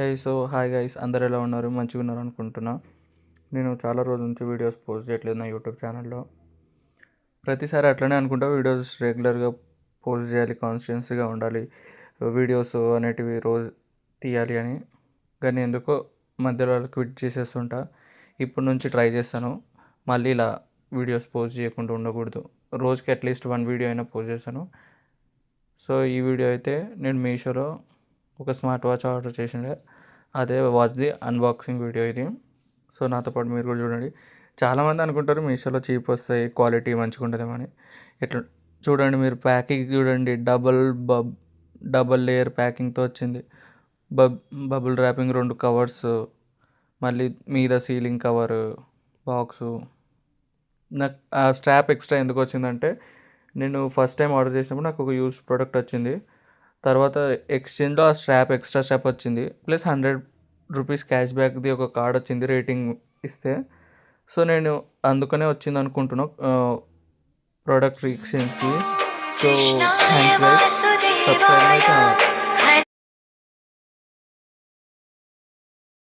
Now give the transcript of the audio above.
Hi guys, అందరు ఎలా ఉన్నారు? మంచిగా ఉన్నారు అనుకుంటున్నా. నేను చాలా రోజుల నుంచి వీడియోస్ పోస్ట్ చేయట్లేదు నా యూట్యూబ్ ఛానల్లో. ప్రతిసారి అట్లనే అనుకుంటా, వీడియోస్ రెగ్యులర్గా పోస్ట్ చేయాలి, కాన్స్టెన్సీగా ఉండాలి, వీడియోస్ అనేటివి రోజు తీయాలి అని. కానీ ఎందుకో మధ్యలో క్విట్ చేసేస్తుంటా. ఇప్పటి నుంచి ట్రై చేస్తాను, మళ్ళీ ఇలా వీడియోస్ పోస్ట్ చేయకుండా ఉండకూడదు. రోజుకి అట్లీస్ట్ 1 వీడియో అయినా పోస్ట్ చేస్తాను. సో ఈ వీడియో అయితే నేను మీషోలో ఒక స్మార్ట్ వాచ్ ఆర్డర్ చేసిండే, అదే వాచ్ది అన్బాక్సింగ్ వీడియో ఇది. సో నాతో పాటు మీరు కూడా చూడండి. చాలామంది అనుకుంటారు మీషోలో చీప్ వస్తాయి, క్వాలిటీ మంచిగా ఉంటుందేమని. ఇట్లా చూడండి, మీరు ప్యాకింగ్ చూడండి, డబల్ లేయర్ ప్యాకింగ్తో వచ్చింది. బబుల్ ర్యాపింగ్, 2 కవర్స్, మళ్ళీ మీద సీలింగ్ కవరు, బాక్సు. నాకు ఆ స్ట్రాప్ ఎక్స్ట్రా ఎందుకు వచ్చిందంటే, నేను ఫస్ట్ టైం ఆర్డర్ చేసినప్పుడు నాకు ఒక యూస్ ప్రోడక్ట్ వచ్చింది. తర్వాత ఎక్స్చేంజ్లో ఆ ఎక్స్ట్రా స్ట్రాప్ వచ్చింది, ప్లస్ 100 రూపీస్ క్యాష్ బ్యాక్ది ఒక కార్డ్ వచ్చింది రేటింగ్ ఇస్తే. సో నేను అందుకనే వచ్చింది అనుకుంటున్నా ప్రోడక్ట్ ఎక్స్చేంజ్కి. So thanks guys, subscribe my channel.